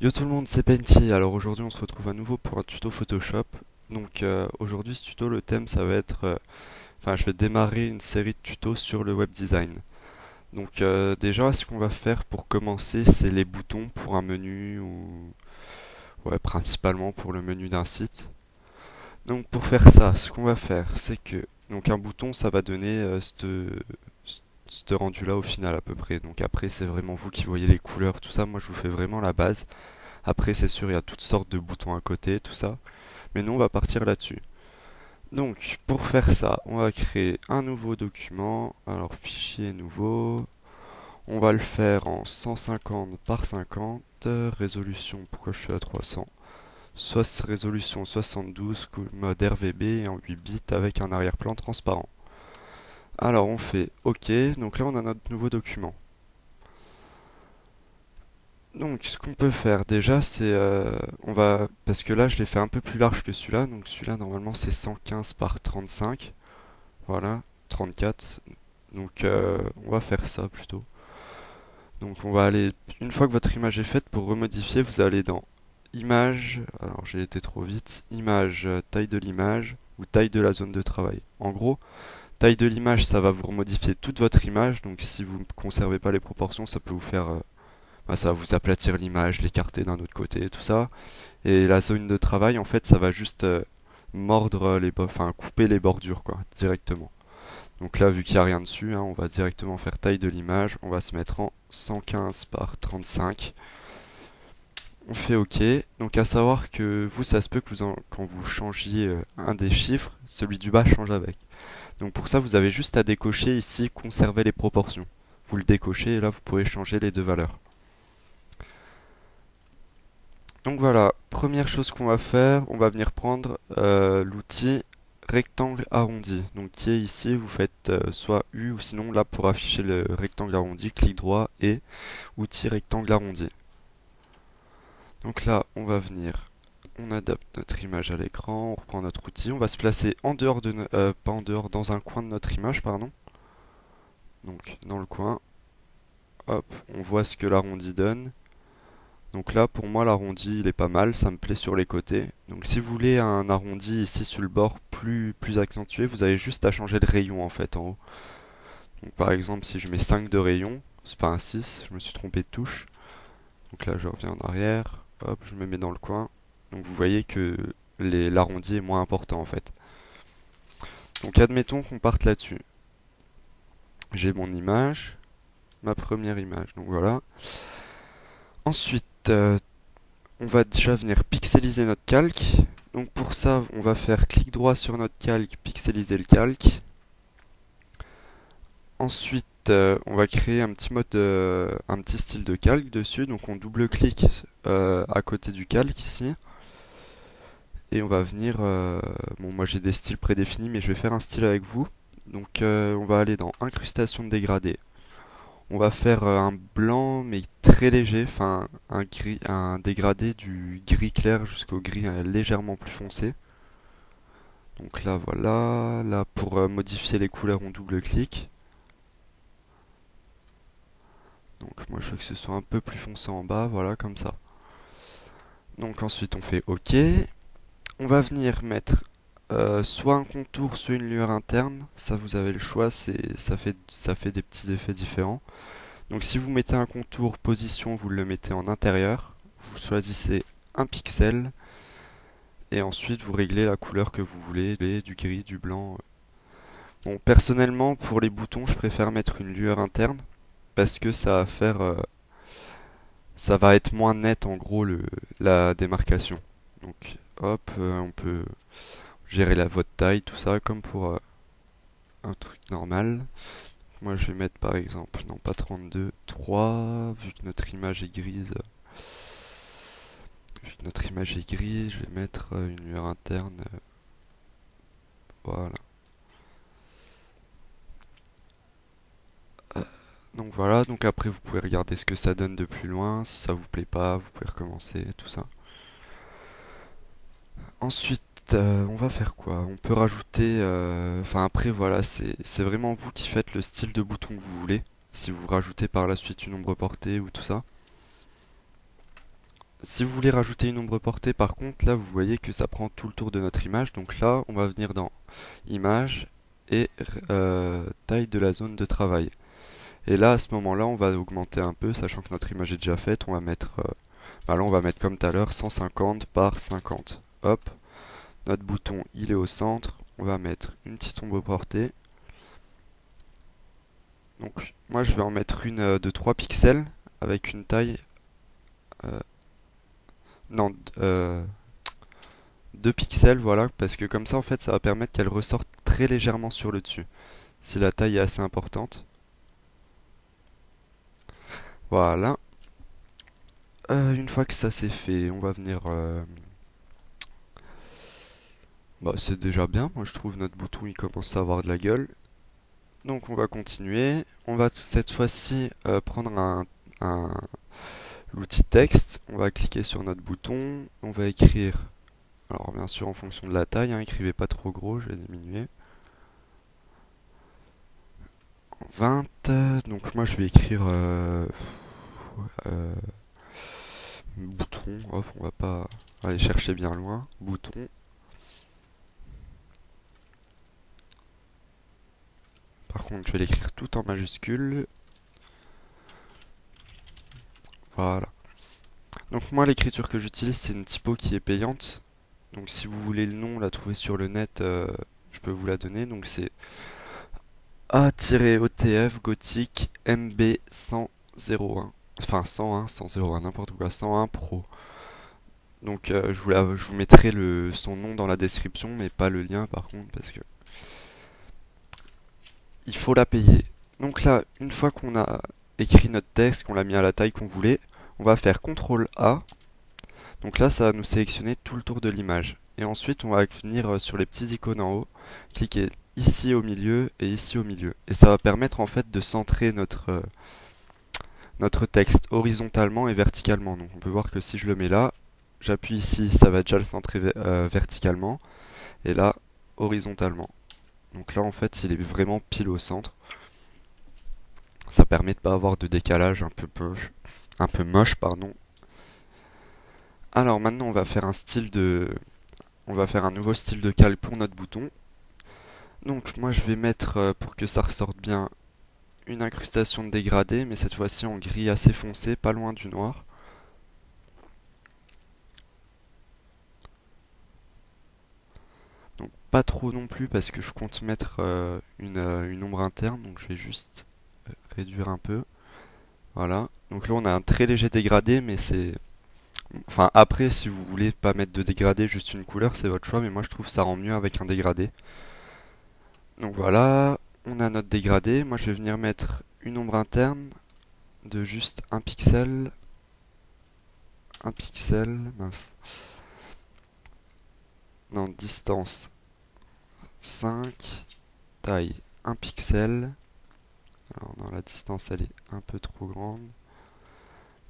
Yo tout le monde, c'est Penty. Alors aujourd'hui on se retrouve à nouveau pour un tuto Photoshop. Donc aujourd'hui ce tuto, le thème ça va être... Enfin je vais démarrer une série de tutos sur le web design. Donc déjà ce qu'on va faire pour commencer c'est les boutons pour un menu ou... Ouais, principalement pour le menu d'un site. Donc pour faire ça, ce qu'on va faire c'est que... Donc un bouton ça va donner ce rendu là au final à peu près. Donc après c'est vraiment vous qui voyez les couleurs, tout ça. Moi je vous fais vraiment la base. Après, c'est sûr, il y a toutes sortes de boutons à côté, tout ça. Mais nous, on va partir là-dessus. Donc, pour faire ça, on va créer un nouveau document. Alors, fichier nouveau. On va le faire en 150 par 50. Résolution, pourquoi je suis à 300? Soit résolution 72, mode RVB et en 8 bits avec un arrière-plan transparent. Alors, on fait OK. Donc là, on a notre nouveau document. Donc, ce qu'on peut faire déjà, c'est on va parce que là, je l'ai fait un peu plus large que celui-là. Donc, celui-là, normalement, c'est 115 par 35. Voilà, 34. Donc, on va faire ça plutôt. Donc, on va aller une fois que votre image est faite, pour remodifier, vous allez dans Image. Alors, j'ai été trop vite. Image, taille de l'image ou taille de la zone de travail. En gros, taille de l'image, ça va vous remodifier toute votre image. Donc, si vous ne conservez pas les proportions, ça peut vous faire bah, ça va vous aplatir l'image, l'écarter d'un autre côté, tout ça. Et la zone de travail, en fait, ça va juste mordre enfin couper les bordures, quoi, directement. Donc là, vu qu'il n'y a rien dessus, hein, on va directement faire taille de l'image. On va se mettre en 115 par 35. On fait OK. Donc à savoir que vous, ça se peut que quand vous changiez un des chiffres, celui du bas change avec. Donc pour ça, vous avez juste à décocher ici, conserver les proportions. Vous le décochez et là, vous pouvez changer les deux valeurs. Donc voilà, première chose qu'on va faire, on va venir prendre l'outil rectangle arrondi. Donc qui est ici, vous faites soit U ou sinon là pour afficher le rectangle arrondi, clic droit et outil rectangle arrondi. Donc là, on va venir, on adapte notre image à l'écran, on reprend notre outil, on va se placer en dehors de, pas en dehors, dans un coin de notre image, pardon. Donc dans le coin, hop, on voit ce que l'arrondi donne. Donc là, pour moi, l'arrondi, il est pas mal, ça me plaît sur les côtés. Donc si vous voulez un arrondi ici sur le bord plus accentué, vous avez juste à changer de rayon en fait en haut. Donc par exemple, si je mets 5 de rayon, c'est pas un 6, je me suis trompé de touche. Donc là, je reviens en arrière, hop, je me mets dans le coin. Donc vous voyez que l'arrondi est moins important en fait. Donc admettons qu'on parte là-dessus. J'ai mon image, ma première image, donc voilà. Ensuite, on va déjà venir pixeliser notre calque. Donc pour ça, on va faire clic droit sur notre calque, pixeliser le calque. Ensuite, on va créer un petit un petit style de calque dessus. Donc on double-clique à côté du calque ici. Et on va venir... bon, moi j'ai des styles prédéfinis, mais je vais faire un style avec vous. Donc on va aller dans incrustation de dégradé. On va faire un blanc mais très léger, enfin un dégradé du gris clair jusqu'au gris légèrement plus foncé. Donc là voilà, là pour modifier les couleurs on double-clique. Donc moi je veux que ce soit un peu plus foncé en bas, voilà comme ça. Donc ensuite on fait OK. On va venir mettre soit un contour, soit une lueur interne. Ça vous avez le choix, ça fait des petits effets différents. Donc si vous mettez un contour position, vous le mettez en intérieur. Vous choisissez un pixel. Et ensuite vous réglez la couleur que vous voulez, du gris, du blanc. Bon, personnellement, pour les boutons, je préfère mettre une lueur interne. Parce que ça va faire... ça va être moins net en gros la démarcation. Donc hop, on peut gérer votre taille, tout ça, comme pour un truc normal. Moi je vais mettre par exemple, non pas 32, 3, vu que notre image est grise. Vu que notre image est grise, je vais mettre une lueur interne. Voilà. Donc voilà, donc après vous pouvez regarder ce que ça donne de plus loin. Si ça vous plaît pas, vous pouvez recommencer, tout ça. Ensuite, on va faire quoi? On peut rajouter... Enfin après voilà, c'est vraiment vous qui faites le style de bouton que vous voulez. Si vous rajoutez par la suite une ombre portée ou tout ça. Si vous voulez rajouter une ombre portée, par contre, là, vous voyez que ça prend tout le tour de notre image. Donc là, on va venir dans Image et taille de la zone de travail. Et là, à ce moment-là, on va augmenter un peu, sachant que notre image est déjà faite. On va mettre, là, on va mettre comme tout à l'heure 150 par 50. Hop, notre bouton, il est au centre. On va mettre une petite ombre portée. Donc, moi, je vais en mettre une de 3 pixels avec une taille... non, 2 pixels, voilà, parce que comme ça, en fait, ça va permettre qu'elle ressorte très légèrement sur le dessus, si la taille est assez importante. Voilà. Une fois que ça c'est fait, on va venir... Bah, c'est déjà bien, moi je trouve notre bouton il commence à avoir de la gueule. Donc on va continuer. On va cette fois-ci prendre l'outil texte. On va cliquer sur notre bouton. On va écrire... Alors bien sûr en fonction de la taille, hein, écrivez pas trop gros, je vais diminuer. 20, donc moi je vais écrire bouton, hop, on va pas aller chercher bien loin, bouton. Par contre je vais l'écrire tout en majuscule. Voilà. Donc moi l'écriture que j'utilise c'est une typo qui est payante. Donc si vous voulez le nom, la trouver sur le net, je peux vous la donner. Donc c'est A-OTF Gothic MB 101. Enfin 101, 101, n'importe quoi, 101 Pro. Donc je vous mettrai son nom dans la description, mais pas le lien par contre, parce que il faut la payer. Donc là, une fois qu'on a écrit notre texte, qu'on l'a mis à la taille qu'on voulait, on va faire CTRL A. Donc là, ça va nous sélectionner tout le tour de l'image. Et ensuite, on va venir sur les petits icônes en haut, cliquer ici au milieu et ici au milieu. Et ça va permettre en fait de centrer notre texte horizontalement et verticalement. Donc on peut voir que si je le mets là, j'appuie ici, ça va déjà le centrer verticalement. Et là, horizontalement. Donc là, en fait, il est vraiment pile au centre. Ça permet de pas avoir de décalage un peu moche, pardon. Alors maintenant, on va faire on va faire un nouveau style de calque pour notre bouton. Donc moi, je vais mettre, pour que ça ressorte bien, une incrustation de dégradé, mais cette fois-ci en gris assez foncé, pas loin du noir. Donc pas trop non plus parce que je compte mettre une ombre interne, donc je vais juste réduire un peu. Voilà. Donc là on a un très léger dégradé, mais c'est... Enfin après si vous voulez pas mettre de dégradé, juste une couleur, c'est votre choix, mais moi je trouve ça rend mieux avec un dégradé. Donc voilà, on a notre dégradé. Moi je vais venir mettre une ombre interne de juste un pixel. Un pixel, mince. Non, distance 5, taille 1 pixel. Alors non, la distance elle est un peu trop grande.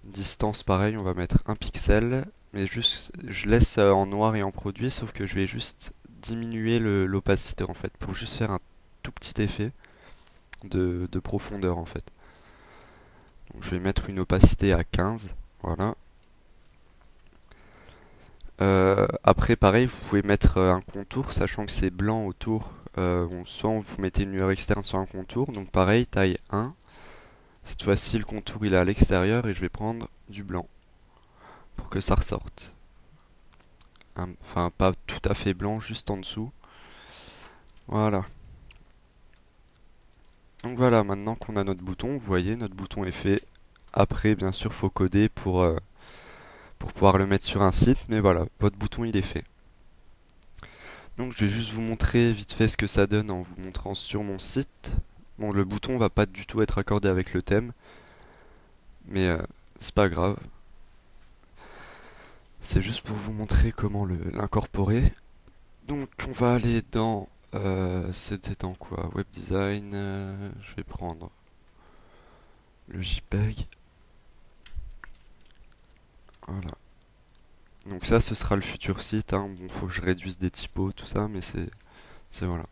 Distance pareil, on va mettre 1 pixel. Mais juste, je laisse en noir et en produit, sauf que je vais juste diminuer l'opacité en fait, pour juste faire un tout petit effet de profondeur en fait. Donc je vais mettre une opacité à 15, voilà. Après pareil, vous pouvez mettre un contour, sachant que c'est blanc autour. Soit vous mettez une lueur externe sur un contour, donc pareil, taille 1. Cette fois-ci, le contour il est à l'extérieur et je vais prendre du blanc pour que ça ressorte. Enfin, pas tout à fait blanc, juste en dessous. Voilà. Donc voilà, maintenant qu'on a notre bouton, vous voyez, notre bouton est fait. Après, bien sûr, faut coder pour pouvoir le mettre sur un site, mais voilà, votre bouton il est fait. Donc je vais juste vous montrer vite fait ce que ça donne en vous montrant sur mon site. Bon, le bouton va pas du tout être accordé avec le thème, mais c'est pas grave. C'est juste pour vous montrer comment l'incorporer. Donc on va aller dans... c'était dans quoi? Web design. Je vais prendre le JPEG. Voilà. Donc ça, ce sera le futur site. Hein. Bon, faut que je réduise des typos, tout ça, mais c'est voilà.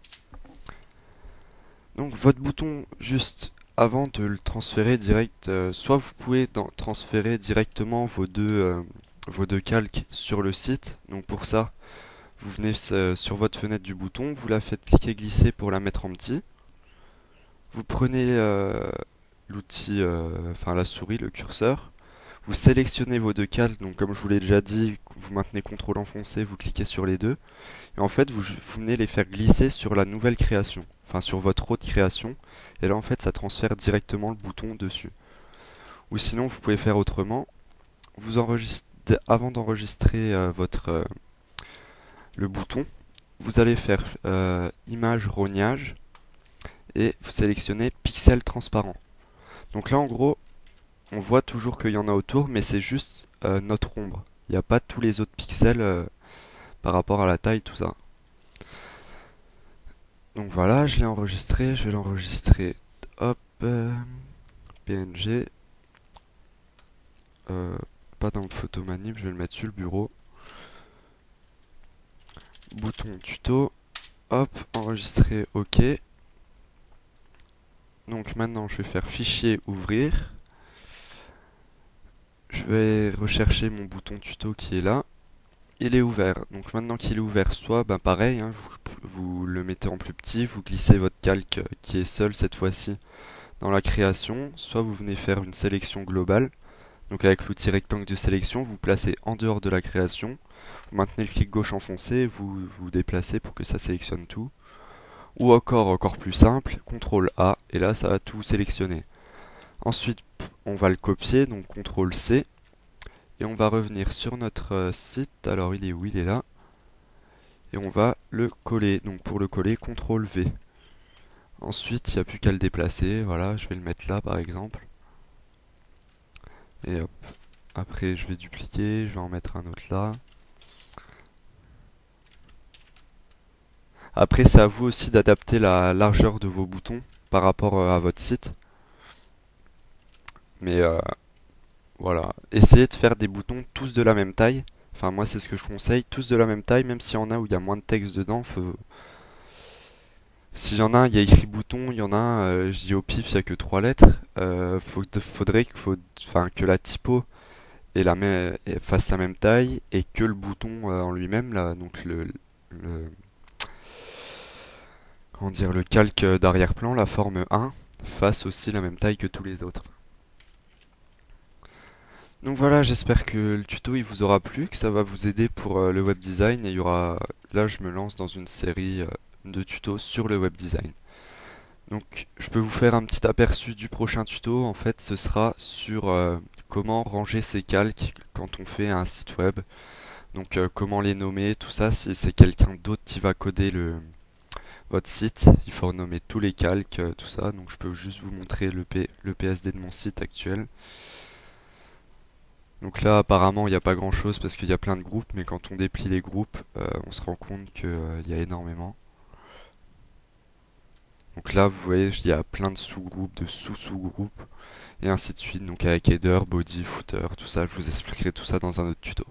Donc votre bouton, juste avant de le transférer direct, soit vous pouvez transférer directement vos deux calques sur le site. Donc pour ça, vous venez sur votre fenêtre du bouton, vous la faites cliquer glisser pour la mettre en petit. Vous prenez l'outil, enfin la souris, le curseur. Vous sélectionnez vos deux calques, donc comme je vous l'ai déjà dit, vous maintenez CTRL enfoncé, vous cliquez sur les deux. Et en fait, vous venez les faire glisser sur la nouvelle création, enfin sur votre autre création. Et là, en fait, ça transfère directement le bouton dessus. Ou sinon, vous pouvez faire autrement. Vous enregistrez, avant d'enregistrer le bouton, vous allez faire image rognage et vous sélectionnez pixel transparent. Donc là, en gros, on voit toujours qu'il y en a autour, mais c'est juste notre ombre. Il n'y a pas tous les autres pixels par rapport à la taille, tout ça. Donc voilà, je l'ai enregistré, je vais l'enregistrer. Hop, PNG. Pas dans le photomanip, je vais le mettre sur le bureau. Bouton tuto. Hop, enregistrer, OK. Donc maintenant, je vais faire fichier, ouvrir. Je vais rechercher mon bouton tuto qui est là. Il est ouvert. Donc maintenant qu'il est ouvert, soit pareil, hein, vous le mettez en plus petit, vous glissez votre calque qui est seul cette fois-ci dans la création, soit vous venez faire une sélection globale. Donc avec l'outil rectangle de sélection, vous placez en dehors de la création, vous maintenez le clic gauche enfoncé, vous vous déplacez pour que ça sélectionne tout. Ou encore plus simple, CTRL A, et là ça va tout sélectionner. Ensuite, on va le copier, donc CTRL C, et on va revenir sur notre site. Alors il est où? Il est là. Et on va le coller. Donc pour le coller, CTRL V. Ensuite, il n'y a plus qu'à le déplacer. Voilà, je vais le mettre là par exemple. Et hop. Après, je vais dupliquer, je vais en mettre un autre là. Après, c'est à vous aussi d'adapter la largeur de vos boutons par rapport à votre site. Mais voilà, essayez de faire des boutons tous de la même taille. Enfin, moi, c'est ce que je conseille, tous de la même taille, même s'il y en a où il y a moins de texte dedans. S'il y en a un, il y a écrit bouton, il y en a un, je dis au pif, il n'y a que 3 lettres. Faudrait que la typo fasse la même taille et que le bouton en lui-même, là, donc comment dire, le calque d'arrière-plan, la forme 1, fasse aussi la même taille que tous les autres. Donc voilà, j'espère que le tuto il vous aura plu, que ça va vous aider pour le web design, et il y aura, là je me lance dans une série de tutos sur le web design. Donc je peux vous faire un petit aperçu du prochain tuto. En fait, ce sera sur comment ranger ses calques quand on fait un site web. Donc comment les nommer, tout ça. Si c'est quelqu'un d'autre qui va coder votre site, il faut renommer tous les calques, tout ça. Donc je peux juste vous montrer le PSD de mon site actuel. Donc là, apparemment, il n'y a pas grand chose parce qu'il y a plein de groupes, mais quand on déplie les groupes, on se rend compte qu'il y a énormément. Donc là, vous voyez, il y a plein de sous-groupes, de sous-sous-groupes, et ainsi de suite. Donc avec header, body, footer, tout ça, je vous expliquerai tout ça dans un autre tuto.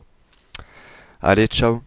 Allez, ciao!